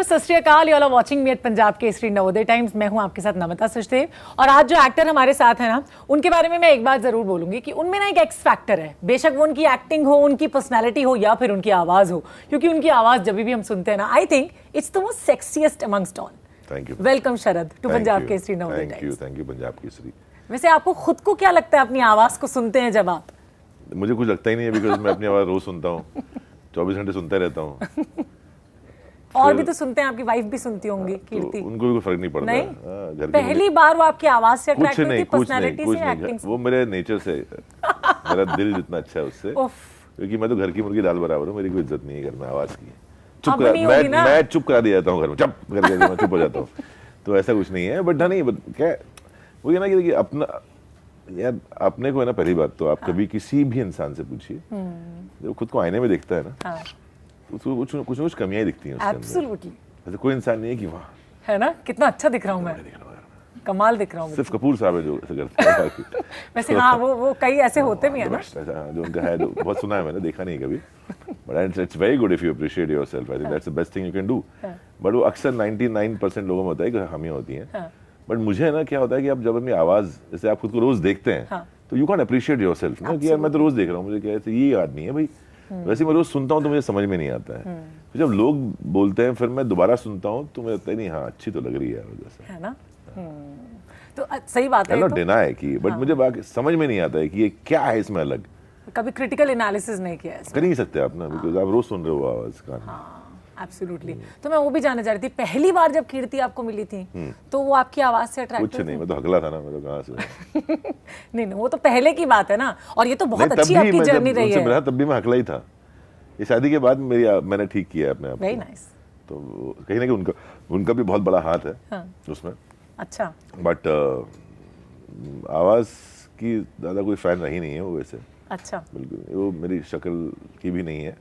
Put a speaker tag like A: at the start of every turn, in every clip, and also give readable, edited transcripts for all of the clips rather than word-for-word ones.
A: सत Sri Akal, you all are watching me at Punjab Kesari Navodaya Times. मैं हूं आपके साथ नमिता सचदेव और आज जो एक्टर हमारे साथ है ना, उनके बारे में मैं एक बात जरूर बोलूंगी कि उनमें ना एक एक्स फैक्टर है। बेशक वो उनकी एक्टिंग हो, उनकी पर्सनैलिटी हो या फिर उनकी आवाज हो, क्योंकि उनकी आवाज जब भी हम सुनते हैं ना, I think it's the most sexiest amongst all.
B: Thank you.
A: Welcome Sharad to Punjab Kesari Navodaya Times.
B: Thank you Punjab Kesari.
A: वैसे आपको खुद को क्या लगता है अपनी आवाज को सुनते हैं जब आप?
B: मुझे कुछ लगता ही नहीं है, बिकॉज मैं अपनी आवाज रोज सुनता हूँ, 24 घंटे सुनता रहता हूँ।
A: और भी तो सुनते हैं, आपकी वाइफ भी सुनती होंगी, कीर्ति।
B: तो उनको भी कोई फर्क नहीं पड़ता।
A: नहीं? पहली बार वो आपकी आवाज से अट्रैक्ट हुई थी, पर्सनालिटी से, एक्टिंग से?
B: वो मेरे नेचर से, मेरा दिल जितना अच्छा है उससे, क्योंकि मैं तो घर की मुर्गी दाल बराबर हूँ, मेरी कोई इज्जत नहीं है घर में आवाज की। मैं चुप करा दिया जाता हूँ घर में, चुप करके मैं चुप हो जाता हूँ। तो ऐसा कुछ नहीं है, बट हाँ नहीं, क्या वो ये ना कि अपना यार अपने को है ना, पहली बात तो आप कभी किसी भी इंसान से पूछिए, जब खुद को आईने में देखता है ना, उसको कुछ ना कुछ कमियां दिखती हैं उसके अंदर।
A: एब्सोल्युटली।
B: ऐसे कोई इंसान नहीं है कि वाह
A: है ना, कितना अच्छा दिख रहा हूँ मैं, कमाल दिख रहा हूँ।
B: सिर्फ कपूर साहब है जो ऐसे करते हैं।
A: वैसे हाँ, वो कई ऐसे होते भी हैं ना,
B: जो उनका है, जो बहुत सुना है मैंने, देखा नहीं कभी, but it's very good if you appreciate yourself. I think that's the best thing you can do. But वो अक्सर 99% लोगों में होता है कि खामियां होती हैं। बट मुझे ना क्या होता है कि आप जब अपनी आवाज, जैसे आप खुद को रोज देखते हैं, तो यू कैन अप्रिशिएट योरसेल्फ ना, कि यार मैं तो रोज देख रहा हूँ, मुझे क्या है ये याद नहीं है भाई। वैसे मैं रोज सुनता हूँ तो मुझे समझ में नहीं आता है, तो जब लोग बोलते हैं फिर मैं दोबारा सुनता हूँ तो मुझे लगता है नहीं, हाँ अच्छी तो लग रही है वजह
A: है ना। तो सही बात है,
B: नॉट डिनाई कि, बट मुझे समझ में नहीं आता है कि ये क्या है इसमें अलग।
A: कभी क्रिटिकल एनालिसिस नहीं किया है,
B: कर नहीं सकते आप ना, बिकॉज आप रोज सुन रहे हो आवाज का।
A: एब्सोल्युटली। तो मैं वो भी जानना चाह रही थी, पहली बार जब कीर्ति आपको मिली थी तो वो आपकी आवाज से अट्रैक्ट
B: कुछ नहीं, मैं तो हकला था ना, मैं तो कहाँ से।
A: नहीं, वो तो पहले की बात है ना, और ये तो बहुत अच्छी आपकी जर्नी रही है।
B: तब भी मैं हकला ही था। ये शादी के बाद मैंने ठीक किया अपने आप को।
A: Very nice.
B: तो कहीं ना कहीं उनका भी बहुत बड़ा हाथ है उसमें।
A: अच्छा।
B: बट आवाज की ज्यादा कोई फैन रही नहीं है वो वैसे।
A: अच्छा।
B: बिल्कुल, वो मेरी शक्ल की भी नहीं है,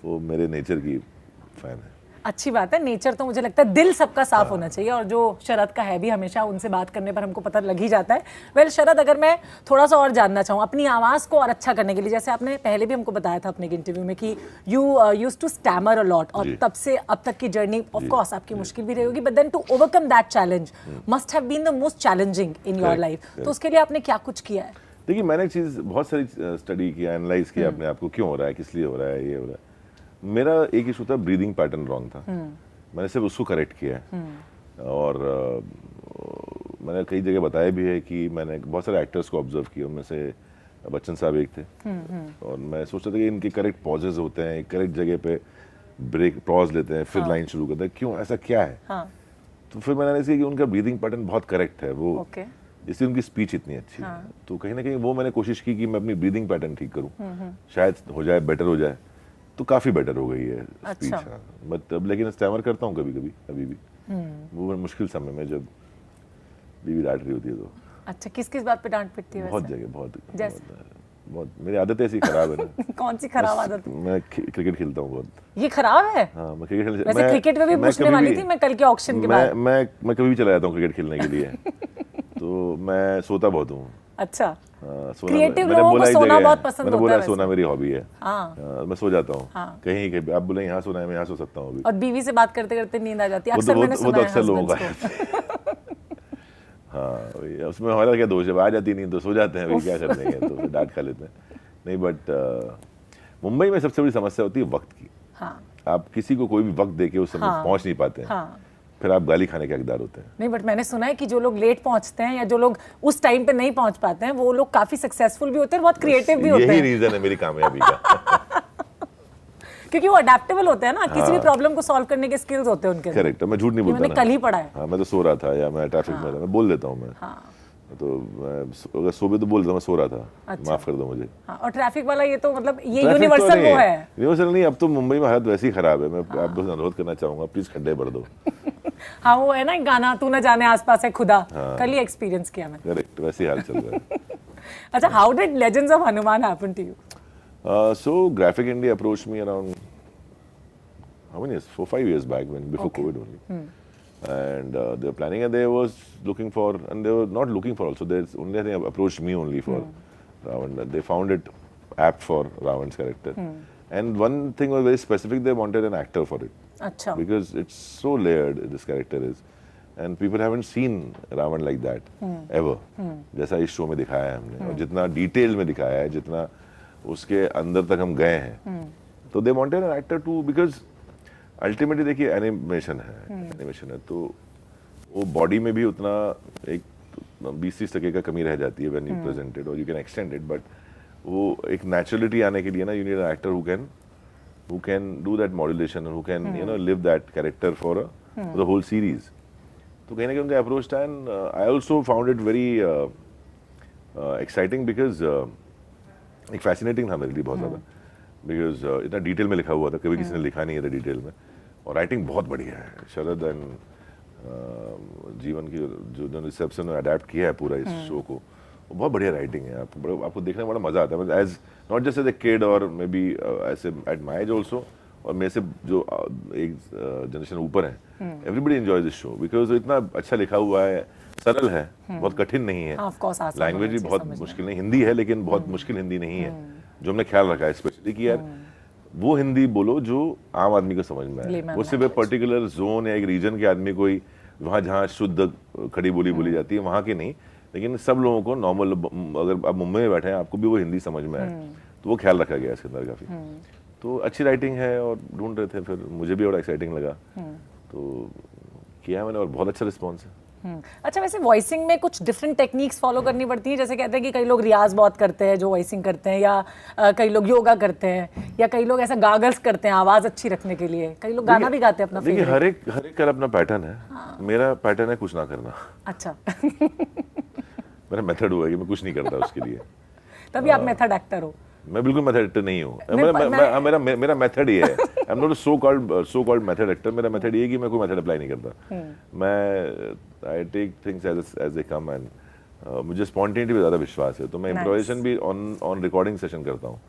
B: वो मेरे नेचर की फैन है।
A: अच्छी बात है, नेचर तो मुझे लगता है दिल सबका साफ होना चाहिए, और जो शरद का है भी, हमेशा उनसे बात करने पर हमको पता लग ही जाता है। वेल शरद, अगर मैं थोड़ा सा और जानना चाहूँ अपनी आवाज़ को और अच्छा करने के लिए, जैसे आपने पहले भी हमको बताया था अपने इंटरव्यू में कि you used to stammer a lot, और तब से अब तक की जर्नी ऑफ कोर्स आपकी मुश्किल भी रही होगी, but then to overcome that challenge must have been the most challenging in your life. तो उसके लिए आपने क्या कुछ किया है?
B: देखिए, मैंने एक चीज़ बहुत सारी स्टडी किया, एनालाइज किया अपने आप को, क्यों हो रहा है, किस लिए हो रहा है, ये हो रहा है। मेरा एक इशू था, ब्रीदिंग पैटर्न रॉन्ग था। मैंने सिर्फ उसको करेक्ट किया है। और मैंने कई जगह बताया भी है कि मैंने बहुत सारे एक्टर्स को ऑब्जर्व किया, उनमें से बच्चन साहब एक थे। और मैं सोचता था कि इनके करेक्ट पॉजेज होते हैं, करेक्ट जगह पे ब्रेक पॉज लेते हैं, फिर लाइन शुरू करते हैं, क्यों ऐसा क्या है? तो फिर मैंने ऐसे कि उनका ब्रीदिंग पैटर्न बहुत करेक्ट है, वो इसलिए उनकी स्पीच इतनी अच्छी है। तो कहीं ना कहीं वो मैंने कोशिश की कि मैं अपनी ब्रीदिंग पैटर्न ठीक करूं, शायद हो जाए, बेटर हो जाए। तो काफी बेटर हो गई है स्पीच। हाँ, बट अब लेकिन स्टैमर करता हूँ कभी कभी, अभी भी। वो मुश्किल समय में जब बीवी डांट रही होती है तो।
A: अच्छा, किस किस बात पे डांट पिटती है?
B: बहुत जगह, बहुत मेरी आदत ऐसी खराब है ना।
A: कौन सी खराब आदत?
B: मैं क्रिकेट खेलता हूँ बहुत।
A: ये खराब है?
B: हाँ, मैं क्रिकेट
A: वैसे क्रिकेट में भी पूछने वाली थी मैं कल के ऑक्शन के बाद।
B: मैं कभी भी चला जाता हूँ क्रिकेट खेलने के लिए। तो मैं सोता बहुत हूँ।
A: अच्छा। क्रिएटिव लोगों को सोना बहुत पसंद होता है।
B: मैंने बोला सोना मेरी हॉबी है। मैं सो जाता हूँ कहीं आप बोले यहाँ सोना है, मैं यहाँ सो सकता हूँ।
A: और बीवी से बात करते करते नींद आ जाती है, अक्सर मैंने सुना है।
B: वो तो अक्सर लोगों का। हाँ, उसमें हमारा क्या दोष है, आ जाती नहीं तो सो जाते हैं, क्या कर लेंगे, तो डांट खा लेते हैं। नहीं, बट मुंबई में सबसे बड़ी समस्या होती है वक्त की। आप किसी को कोई भी वक्त देके उस समय पहुंच नहीं पाते हैं, फिर आप गाली खाने के हकदार होते हैं। नहीं,
A: बट मैंने सुना है कि जो लोग लेट पहुंचते हैं या जो लोग उस टाइम पे नहीं पहुंच पाते हैं, वो लोग काफी सक्सेसफुल भी होते हैं, बहुत क्रिएटिव भी होते हैं।
B: यही रीजन है मेरी कामयाबी का।
A: क्योंकि वो अडेप्टेबल होते हैं ना, किसी भी प्रॉब्लम को सॉल्व करने के स्किल्स होते हैं उनके।
B: करेक्ट, मैं झूठ नहीं बोलता।
A: मैंने कल ही पढ़ा है।
B: हाँ, मैं तो सो रहा था या मैं ट्रैफिक में था, मैं बोल देता हूँ मैं। तो अगर सो भी तो बोल देता, मैं सो रहा था। अच्छा। माफ कर दो मुझे।
A: और ट्रैफिक वाला ये तो मतलब ये यूनिवर्सल वो है।
B: यूनिवर्सल नहीं, अब तो मुंबई में हालत वैसी खराब है। मैं आपको अनुरोध करना चाहूंगा, प्लीज खड्डे भर दो।
A: हाँ, वो है ना गाना, तू न जाने आसपास है खुदा। कल ही एक्सपीरियंस किया मैंने।
B: करेक्ट, वैसे हाल चल रहा है।
A: अच्छा, how did legends of Hanuman happen to you?
B: So Graphic India approached me around how many years? 4-5 years back, before COVID only. And they were planning, and they was looking for, and they were not looking for also. There's only, I think, approached me only for Ravan. They found it apt for Ravan's character. And one thing was very specific. They wanted an actor for it.
A: अच्छा
B: because it's so layered, this character is, and people haven't seen Ravan like that ever, जैसा इस show में दिखाया है हमने, और जितना detail में दिखाया है, जितना उसके अंदर तक हम गए हैं, तो they wanted an actor to, because ultimately देखिए एनिमेशन है, तो वो बॉडी में भी उतना एक 20-30% का कमी रह जाती है व्हेन यू प्रेजेंट इट, और you can extend it, but वो एक नेचुरलिटी आने के लिए ना, you need an actor who can do that modulation, and who can live that character for the whole series. तो कहीं ना कहीं उनका अप्रोच था, and I also found it very exciting, because एक फैसिनेटिंग था मेरे लिए बहुत ज़्यादा, बिकॉज इतना डिटेल में लिखा हुआ था, कभी किसी ने लिखा नहीं है डिटेल में, और राइटिंग बहुत बढ़िया है। शरद एंड जीवन की जो रिसेप्शन ने अडेप्ट किया है पूरा इस शो को, वो बहुत बढ़िया राइटिंग है। आपको देखने में बड़ा मजा आता है, as not just as a kid और मे बी ऐसे एट माय एज ऑल्सो, और मेरे से जो एक जनरेशन ऊपर है, everybody enjoy this show because इतना अच्छा लिखा हुआ है, सरल है, बहुत कठिन नहीं है, लैंग्वेज भी बहुत मुश्किल नहीं, हिंदी है लेकिन बहुत मुश्किल हिंदी नहीं है, जो हमने ख्याल रखा है स्पेशली कि यार वो हिंदी बोलो जो आम आदमी को समझ में आए, वो सिर्फ पर्टिकुलर जोन या एक रीजन के आदमी कोई वहाँ जहाँ शुद्ध खड़ी बोली बोली जाती है वहाँ की नहीं, लेकिन सब लोगों को नॉर्मल, अगर आप मुंबई में बैठे हैं आपको भी वो हिंदी समझ में आए, तो वो ख्याल रखा गया इसके अंदर काफी। तो अच्छी राइटिंग है और ढूंढ रहे थे, फिर मुझे भी बड़ा एक्साइटिंग लगा, तो किया मैंने और बहुत अच्छा रिस्पॉन्स है।
A: अच्छा, वैसे वॉइसिंग में कुछ डिफरेंट टेक्निक्स फॉलो करनी पड़ती है, जैसे कहते हैं कि कई लोग रियाज बहुत करते हैं जो वॉइसिंग करते हैं, या कई लोग योगा करते हैं, या कई लोग ऐसा गागल्स करते हैं आवाज अच्छी रखने के लिए, कई लोग गाना भी गाते हैं अपना।
B: देखिए हर एक का अपना पैटर्न है। मेरा पैटर्न है कुछ ना करना।
A: अच्छा
B: मेरा मेथड हुआ है कि मैं कुछ नहीं करता उसके लिए।
A: तभी आप मेथड एक्टर हो। मैं
B: बिल्कुल मेथड एक्टर नहीं हूँ। मेरा मेथड ये है, I am not so called method actor. मेरा मेथड ये है कि मैं कोई मेथड अप्लाई नहीं करता। मैं I take things as they come, and मुझे स्पॉन्टेनिटी पे ज़्यादा विश्वास है, तो मैं इम्प्रोवाइजेशन भी ऑन रिकॉर्डिंग सेशन करता हूँ।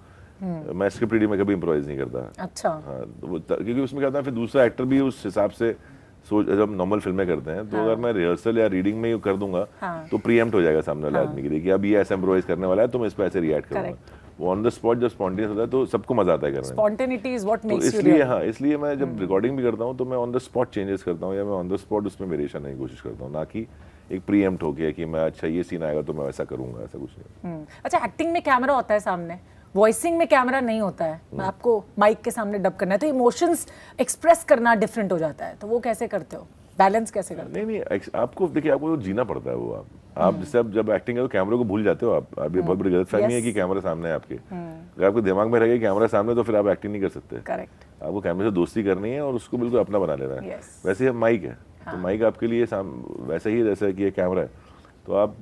B: मैं स्क्रिप्ट रीडिंग में कभी इम्प्रोवाइज नहीं करता।
A: अच्छा।
B: हाँ, क्योंकि उसमें क्या होता है फिर दूसरा एक्टर भी उस हिसाब से जब नॉर्मल फिल्में करते हैं तो अगर मैं रिहर्सल या रीडिंग में कर दूंगा तो प्रीएम्प्ट हो जाएगा सामने वाले आदमी के लिए कि अब ये ऐसा इम्प्रोवाइज करने वाला है तो मैं इस पे ऐसे रिएक्ट करूंगा। वो ऑन द स्पॉट जब स्पॉन्टेनियस होता है तो सबको मजा आता है करने में।
A: Spontaneity is what makes you
B: इसलिए हाँ, इसलिए मैं जब रिकॉर्डिंग भी करता हूँ तो मैं ऑन द स्पॉट चेंजेस करता हूँ, या मैं ऑन द स्पॉट उसमें वेरिएशन करने की कोशिश करता हूँ, ना कि एक प्रीएम्प्ट हो गया कि मैं अच्छा ये सीन आएगा तो मैं वैसा करूंगा, ऐसा कुछ नहीं।
A: अच्छा, एक्टिंग में कैमरा होता है सामने, वॉइसिंग में कैमरा नहीं होता है, आपको माइक के सामने डब करना है, तो इमोशंस एक्सप्रेस करना डिफरेंट हो जाता है, तो वो कैसे करते हो, बैलेंस कैसे करते हो?
B: नहीं, आपको देखिए आपको जीना पड़ता है वो। आप जैसे जब एक्टिंग करो कैमरे को भूल जाते हो आप। ये बहुत बड़ी गलतफहमी है कि कैमरा सामने है आपके। अगर आपके दिमाग में रहेगा कैमरा सामने तो फिर आप एक्टिंग नहीं कर सकते।
A: करेक्ट।
B: आपको कैमरे से दोस्ती करनी है और उसको बिल्कुल अपना बना लेना है। वैसे ही माइक है, तो माइक आपके लिए वैसे ही जैसे कि ये कैमरा है, तो आप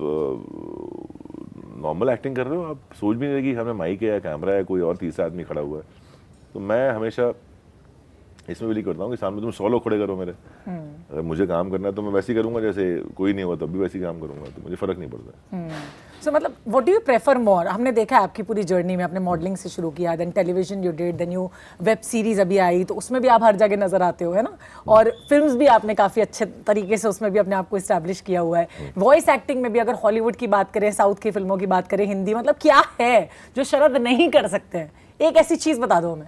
B: नॉर्मल एक्टिंग कर रहे हो, आप सोच भी नहीं रहे कि हमें माइक है या कैमरा है, कोई और तीसरा आदमी खड़ा हुआ है। तो मैं हमेशा इसमें भी करता हूँ कि सामने तुम 100 लोग खड़े करो मेरे, अगर मुझे काम करना है तो मैं वैसे ही करूंगा, जैसे कोई नहीं होगा तब भी वैसे ही काम करूंगा, तो मुझे फर्क नहीं पड़ता।
A: सो मतलब व्हाट डू यू प्रेफर मोर? हमने देखा है आपकी पूरी जर्नी में, आपने मॉडलिंग से शुरू किया, then television you did, then you web series अभी आई, तो उसमें भी आप हर जगह नजर आते हो, है ना, और फिल्म्स भी आपने काफी अच्छे तरीके से उसमें भी अपने आप को इस्टेब्लिश किया हुआ है। वॉइस एक्टिंग में भी अगर हॉलीवुड की बात करें, साउथ की फिल्मों की बात करें, हिंदी, मतलब क्या है जो शरद नहीं कर सकते हैं? एक ऐसी चीज बता दो हमें।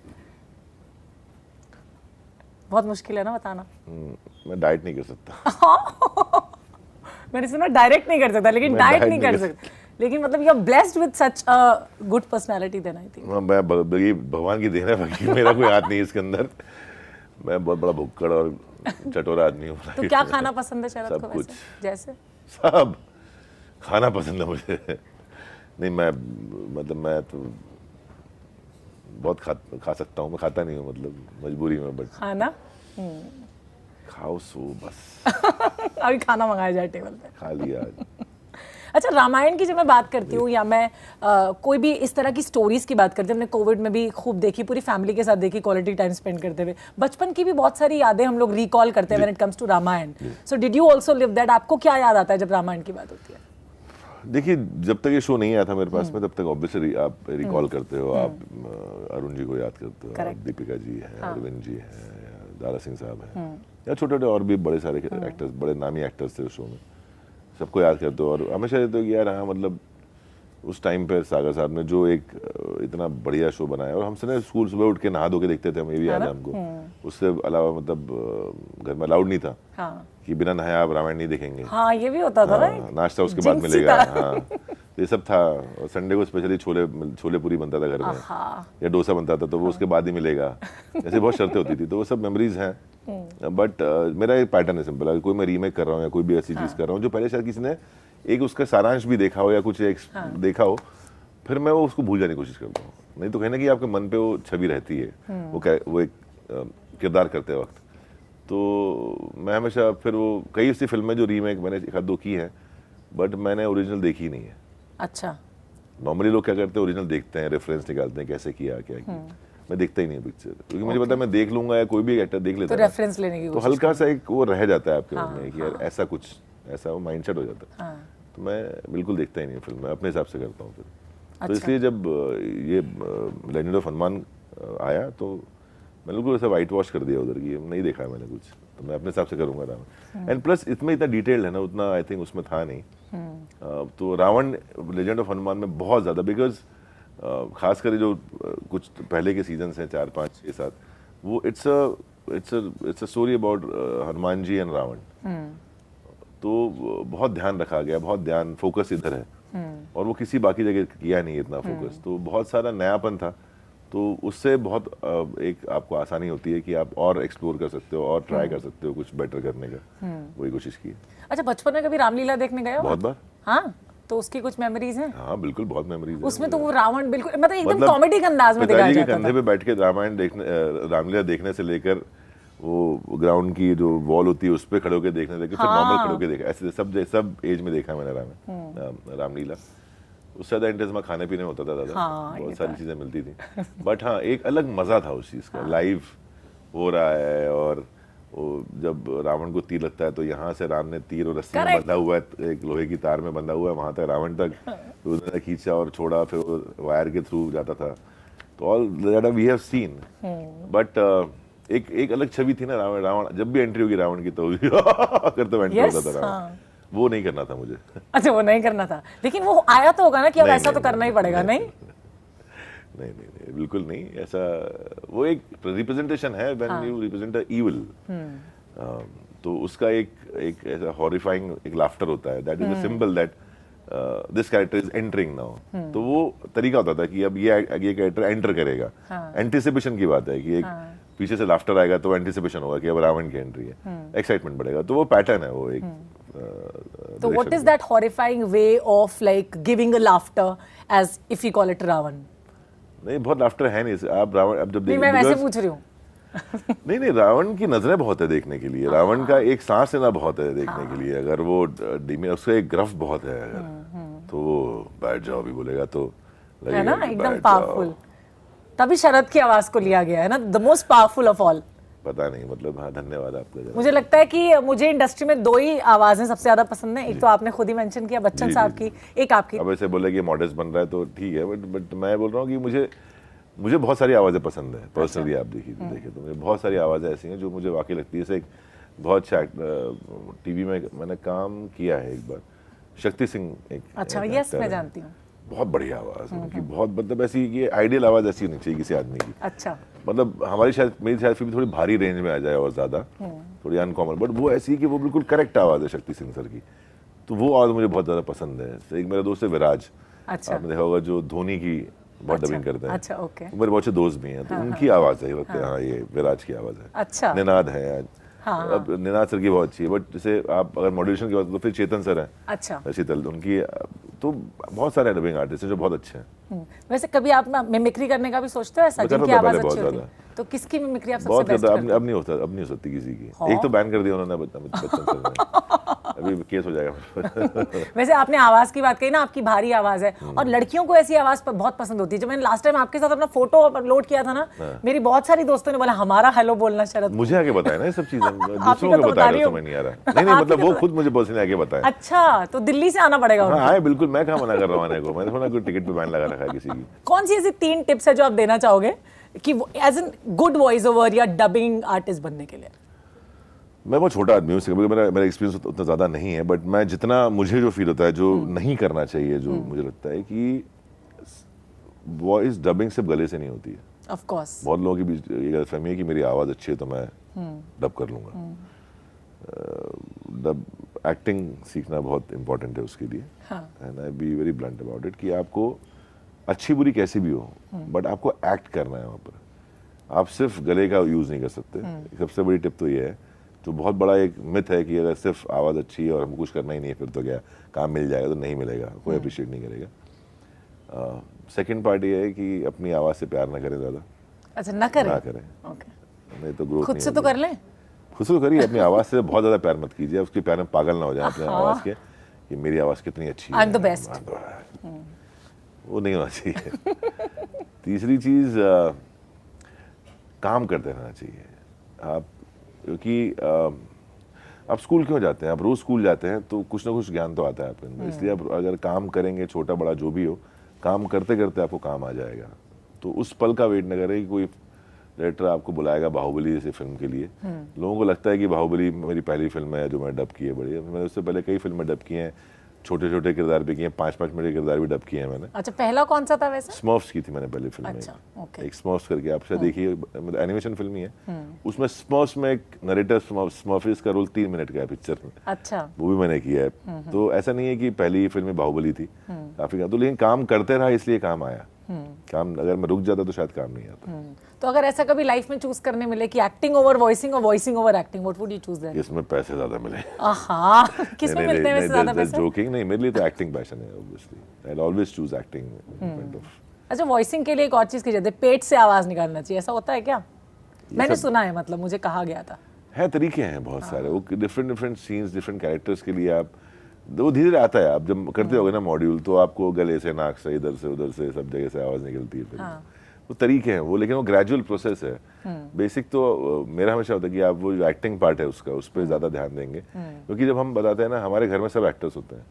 A: बहुत मुश्किल है ना बताना।
B: मैं डाइट नहीं कर सकता।
A: मैंने सुना डायरेक्ट नहीं कर सकता, लेकिन डाइट नहीं कर सकता, लेकिन मतलब you are blessed with such a good personality then I think.
B: मैं भगवान की देन है, बाकी मेरा कोई हाथ नहीं इसके अंदर। मैं बहुत बड़ा भुक्कड़ और चटोरा आदमी हूँ।
A: तो क्या खाना पसंद है शरद को? वैसे जैसे
B: सब खाना पसंद है मुझे। नहीं, मैं तो बहुत खा सकता हूँ। मैं खाता नहीं हूँ, मतलब मजबूरी में, बट
A: खाना
B: खाओ सो बस।
A: अभी खाना मंगाया जाए टेबल पे,
B: खा लिया।
A: अच्छा, रामायण की जब मैं बात करती हूँ, या मैं कोई भी इस तरह की स्टोरीज की बात करती हूँ, हमने कोविड में भी खूब देखी, पूरी फैमिली के साथ देखी, क्वालिटी टाइम स्पेंड करते हुए, बचपन की भी बहुत सारी यादें हम लोग रिकॉल करते हैं when it comes to Ramayana. So did you also live that? आपको क्या याद आता है जब रामायण की बात होती है?
B: देखिए, जब तक ये शो नहीं आया था मेरे पास में, तब तक ऑब्वियसली आप रिकॉल करते हो, आप अरुण जी को याद करते हो, आप दीपिका जी हैं, अरविंद जी हैं, दारा सिंह साहब हैं, या छोटे छोटे और भी बड़े सारे एक्टर्स, बड़े नामी एक्टर्स थे उस शो में, सबको याद करते हो और हमेशा कहते हो कि यार हाँ, मतलब उस टाइम पे सागर साहब ने जो एक इतना बढ़िया शो बनाया, और हमसे ना स्कूल सुबह उठ के नहा धो के देखते थे हम, ये भी याद है हमको। उससे अलावा मतलब घर में अलाउड नहीं था कि बिना नहाए आप रामायण नहीं देखेंगे।
A: हाँ, ये भी होता था ना,
B: नाश्ता उसके बाद मिलेगा। हाँ, ये सब था। और संडे को स्पेशली छोले पूरी बनता था घर में, या डोसा बनता था तो वो उसके बाद ही मिलेगा। ऐसे बहुत शर्तें होती थी, तो वो सब मेमोरीज हैं। बट मेरा एक पैटर्न है सिंपल, अगर कोई मैं रीमेक कर रहा हूँ या कोई भी ऐसी चीज़ कर रहा हूँ जो पहले शायद किसी ने एक उसका सारांश भी देखा हो या कुछ एक देखा हो, फिर मैं वो उसको भूल जाने की कोशिश करता हूँ। नहीं तो कहीं ना कि आपके मन पे वो छवि रहती है, वो एक किरदार करते वक्त। तो मैं हमेशा फिर वो कई ऐसी फिल्में जो रीमेक मैंने एक आध दो की हैं, बट मैंने ओरिजिनल देखी ही नहीं है।
A: अच्छा।
B: नॉर्मली लोग क्या करते हैं, ओरिजिनल देखते हैं, रेफरेंस निकालते हैं कैसे किया क्या किया। मैं देखता ही नहीं पिक्चर, क्योंकि मुझे पता है मैं देख लूंगा या कोई भी एक्टर देख लेता
A: है, तो रेफरेंस लेने की
B: तो हल्का सा एक वो रह जाता है आपके मन में कि यार ऐसा कुछ, ऐसा वो माइंडसेट हो जाता है। तो मैं बिल्कुल देखता ही नहीं फिल्म, मैं अपने हिसाब से करता हूँ फिर। तो इसलिए जब ये लेजेंड ऑफ हनुमान आया तो मैंने बिल्कुल ऐसा वाइट वॉश कर दिया उधर की, नहीं देखा है मैंने कुछ, तो मैं अपने हिसाब से करूंगा रावण। एंड प्लस इसमें इतना डिटेल्ड है ना, उतना आई थिंक उसमें था नहीं। तो रावण लेजेंड ऑफ हनुमान में बहुत ज़्यादा, बिकॉज खासकर जो कुछ पहले के सीजन्स हैं 4, 5, 6, 7, वो it's a story about Hanuman ji and Ravana. तो बहुत ध्यान रखा गया, बहुत ध्यान, फोकस इधर है, और वो किसी बाकी जगह किया नहीं इतना फोकस। तो बहुत सारा नयापन था, तो उससे बहुत एक आपको आसानी होती है कि आप और एक्सप्लोर कर सकते हो और ट्राई कर सकते हो कुछ बेटर करने का। वही कोशिश की।
A: अच्छा, बचपन में कभी रामलीला देखने गए हो?
B: बहुत बार।
A: हाँ, तो उसकी कुछ मेमोरीज हैं?
B: हाँ बिल्कुल, बहुत मेमोरीज है
A: उसमें। तो वो रावण बिल्कुल मतलब एकदम कॉमेडी के अंदाज में दिखाया जाता था।
B: कंधे पे बैठ के रामायण देखने, रामलीला देखने से लेकर वो ग्राउंड की जो वॉल होती है उस पे खड़े होकर देखने लगे, फिर नॉर्मल खड़े होकर देखा, ऐसे सब एज में देखा मैंने रामलीला। उससे ज़्यादा इंटरेस्ट में खाने पीने में होता था दादा। बहुत सारी चीज़ें मिलती थी, बट हाँ एक अलग मज़ा था उस चीज़ का। लाइव हो रहा है, और वो जब रावण को तीर लगता है तो यहाँ से राम ने तीर और रस्सी में बंधा हुआ है, एक लोहे की तार में बंधा हुआ है, वहाँ तक रावण तक तो उसने खींचा और छोड़ा, फिर वो वायर के थ्रू जाता था। तो all that we have seen, but एक अलग छवि थी ना रावण जब भी एंट्री होगी रावण की तो करते एंट्री होता था रावण। वो नहीं करना था मुझे। अच्छा,
A: वो नहीं करना था, लेकिन वो आया तो होगा ना कि अब ऐसा तो करना ही पड़ेगा।
B: नहीं, बिल्कुल नहीं। ऐसा वो एक रिप्रेजेंटेशन है, when you represent a evil, तो उसका एक ऐसा हॉरिफाइंग एक लाफ्टर होता है, that is a symbol that this character is entering now. तो वो तरीका होता था कि अब ये कैरेक्टर एंटर करेगा। एंटिसिपेशन की बात है कि एक पीछे से लाफ्टर आएगा तो एंटिसिपेशन होगा कि अब रावण की एंट्री है, एक्साइटमेंट बढ़ेगा। तो वो पैटर्न है, वो एक
A: तो what is that horrifying way of like giving a laughter as if you call it Ravana?
B: नहीं, बहुत लाफ्टर है नहीं। आप रावण अब जब देखिए,
A: मैं वैसे पूछ रही हूँ।
B: नहीं, रावण की नजरें बहुत है देखने के लिए। रावण का एक सांस लेना बहुत है देखने के लिए। अगर वो उसका एक ग्रफ बहुत है, अगर तो वो बैठ जाओ भी बोलेगा तो
A: है ना, एकदम पावरफुल। तभी शरद की आवाज को लिया गया है ना, the most powerful of all.
B: पता नहीं, मतलब हाँ, धन्यवाद आपका।
A: मुझे लगता है कि मुझे इंडस्ट्री में 2 ही आवाजें सबसे ज्यादा पसंद है। एक तो आपने खुद ही मेंशन किया बच्चन साहब की, एक आपकी।
B: अब ऐसे बोले कि मॉडेस्ट बन रहा है तो ठीक है, बट मैं बोल रहा हूँ कि मुझे बहुत सारी आवाज़ें पसंद है पर्सनली। आप देखिए तो मुझे बहुत सारी आवाज़ें ऐसी हैं जो मुझे वाकई लगती है। जैसे एक बहुत टीवी में मैंने काम किया है एक बार, शक्ति सिंह एक।
A: अच्छा, यस, मैं जानती हूँ।
B: बहुत बढ़िया आवाज़ है उनकी, बहुत मतलब ऐसी ये आइडियल आवाज़ ऐसी होनी चाहिए किसी आदमी की।
A: अच्छा, मतलब
B: मेरी शायद फिर भी थोड़ी भारी रेंज में आ जाए और ज़्यादा थोड़ी अनकॉमन, बट वो ऐसी कि वो बिल्कुल करेक्ट आवाज़ है शक्ति सिंह सर की। तो वो आवाज़ मुझे बहुत ज़्यादा पसंद है। एक मेरा दोस्त है विराज, आपने देखा होगा, जो धोनी की बहुत डबिंग करते हैं।
A: अच्छा, ओके।
B: मेरे बहुत से दोस्त भी हैं, तो उनकी आवाज़ है, हाँ ये विराज की आवाज़ है।
A: अच्छा,
B: निनाद है। अब निनाद सर की बहुत अच्छी है, बट जैसे आप अगर मॉड्यूलेशन की बात तो फिर चेतन सर हैं।
A: अच्छा,
B: शीतल, उनकी तो बहुत सारे डबिंग आर्टिस्ट हैं जो बहुत अच्छे हैं।
A: वैसे कभी आप मिमिक्री करने का भी सोचते हो ऐसा, जिनकी आवाज अच्छी होती है? तो किसकी मिमिक्री आप सबसे बेस्ट करते हो?
B: अब नहीं हो सकती किसी की। एक तो बैन कर दिया उन्होंने बच्चन सर ने, अभी केस हो जाएगा।
A: वैसे आपने आवाज की बात कही ना, आपकी भारी आवाज है, और लड़कियों को ऐसी आवाज बहुत पसंद होती है। जब मैंने लास्ट टाइम आपके साथ अपना फोटो अपलोड किया था ना, मेरी बहुत सारी दोस्तों ने बोला हमारा हेलो बोलना शरद।
B: मुझे आगे बताया ना ये सब चीजें, दूसरों को बता रहे हो, समझ नहीं आ रहा। नहीं, मतलब वो खुद मुझे पर्सनली आगे बताया।
A: अच्छा, तो दिल्ली से आना पड़ेगा।
B: हाँ बिल्कुल, मैं कहाँ मना कर रहा हूँ आने को, मैंने थोड़ा कोई टिकट पे बैन लगा रखा है किसी की।
A: कौन सी ऐसी 3 टिप्स है जो आप देना चाहोगे कि as an good voice over या डबिंग आर्टिस्ट बनने के लिए?
B: मैं बहुत छोटा आदमी हूँ, क्योंकि मेरा एक्सपीरियंस उतना ज़्यादा नहीं है, बट मैं जितना मुझे जो फील होता है, जो नहीं करना चाहिए, जो मुझे लगता है कि वॉइस डबिंग सिर्फ गले से नहीं होती है।
A: ऑफ कोर्स
B: बहुत लोगों के बीच ये गलतफहमी है कि मेरी आवाज़ अच्छी है तो मैं डब कर लूँगा। डब एक्टिंग सीखना बहुत इंपॉर्टेंट है उसके लिए, and I be very blunt about it कि आपको अच्छी बुरी कैसी भी हो, बट आपको एक्ट करना है वहाँ पर। आप सिर्फ गले का यूज़ नहीं कर सकते। सबसे बड़ी टिप तो ये है, जो बहुत बड़ा एक मिथ है कि अगर सिर्फ आवाज़ अच्छी है और हमको कुछ करना ही नहीं है फिर तो क्या काम मिल जाएगा, तो नहीं मिलेगा, कोई अप्रिशिएट नहीं करेगा। सेकंड पार्ट ये है कि अपनी आवाज़ से प्यार ना करें ज़्यादा।
A: अच्छा, ना करें।
B: ओके, नहीं तो ग्रोथ
A: खुद से तो कर लें।
B: खुद से तो करिए, अपनी आवाज़ से बहुत ज़्यादा प्यार मत कीजिए, उसके प्यार में पागल ना हो जाए अपने आवाज़ के कि मेरी आवाज़ कितनी अच्छी है,
A: आई एम द बेस्ट।
B: वो नहीं होना चाहिए। तीसरी चीज़, काम करते रहना चाहिए आप, क्योंकि आप स्कूल क्यों जाते हैं? आप रोज़ स्कूल जाते हैं तो कुछ ना कुछ ज्ञान तो आता है आपके अंदर, इसलिए आप अगर काम करेंगे, छोटा बड़ा जो भी हो, काम करते करते आपको काम आ जाएगा। तो उस पल का वेट न करें कि कोई डायरेक्टर आपको बुलाएगा बाहुबली जैसे फिल्म के लिए। लोगों को लगता है कि बाहुबली मेरी पहली फिल्म है जो मैं डब की है, बढ़िया। मैंने उससे पहले कई फिल्में डब की हैं, छोटे छोटे किरदार भी किए हैं, 5-5 मिनट के किरदार भी डब किए हैं मैंने।
A: अच्छा, पहला कौन सा था वैसे?
B: स्मर्फ्स की थी मैंने पहले फिल्म।
A: अच्छा, ओके।
B: एक स्मर्फ्स करके, आप शायद देखिए, मतलब एनिमेशन फिल्म ही है। उसमें स्मर्फ्स में एक नरेटर स्मर्फिस का रोल 3 मिनट का है पिक्चर में।
A: अच्छा,
B: वो भी मैंने किया है। तो ऐसा नहीं है कि पहली ही फिल्म में बाहुबली थी, काफी काम तो, लेकिन काम करते रहा इसलिए काम आया। काम अगर मैं रुक जाता तो शायद काम नहीं आता।
A: तो अगर ऐसा कभी लाइफ में चूज करने मिले कि एक्टिंग ओवर वॉइसिंग और voicing over acting, what would you choose then?
B: इसमें पैसे ज्यादा मिले।
A: हाँ, किस में मिलते हैं वैसे ज्यादा पैसे?
B: जोकिंग नहीं, मेरे लिए तो एक्टिंग पैशन है obviously. I will always choose acting in front of.
A: अच्छा, वॉइसिंग के लिए एक और चीज की जाती है, पेट से आवाज निकालना चाहिए, ऐसा होता है क्या? मैंने सुना है, मतलब मुझे कहा गया था।
B: है, तरीके हैं बहुत सारे, वो डिफरेंट सीन्स, डिफरेंट कैरेक्टर्स के लिए आप, वो धीरे धीरे आता है। आप जब करते होगे ना मॉड्यूल, तो आपको गले से, नाक से, इधर से उधर से, सब जगह से आवाज निकलती है फिर। वो तरीके हैं वो, लेकिन वो ग्रेजुअल प्रोसेस है। बेसिक तो मेरा हमेशा होता है कि आप वो जो एक्टिंग पार्ट है उसका, उस पर ज्यादा ध्यान देंगे, क्योंकि जब हम बताते हैं ना, हमारे घर में सब एक्टर्स होते हैं।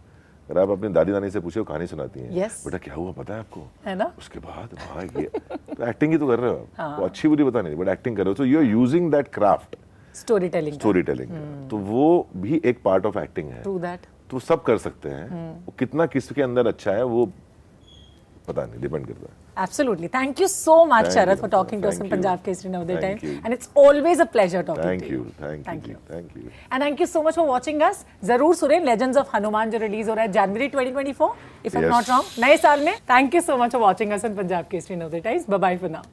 B: अगर आप अपनी दादी नानी से पूछे, वो कहानी सुनाती हैं, बेटा क्या हुआ पता है आपको,
A: है ना?
B: उसके बाद वहाँ ये तो एक्टिंग ही तो कर रहे हो आप। वो अच्छी बुरी पता नहीं, बट एक्टिंग कर रहे हो, तो you are using that craft,
A: story telling.
B: तो वो भी एक पार्ट ऑफ एक्टिंग है।
A: True that.
B: तो सब कर सकते हैं। वो कितना किसके अंदर अच्छा है वो पता नहीं, डिपेंड करता है।
A: Absolutely. Thank you so much, Sharad, for talking to us in Punjab Kesari Navodaya Times. And it's always a pleasure talking to you.
B: Thank you.
A: And thank you so much for watching us. जरूर सुने Legends of Hanuman जो release हो रहा है January 2024, if I'm not wrong, नए साल में. Thank you so much for watching us in Punjab Kesari Navodaya Times. Bye bye for now.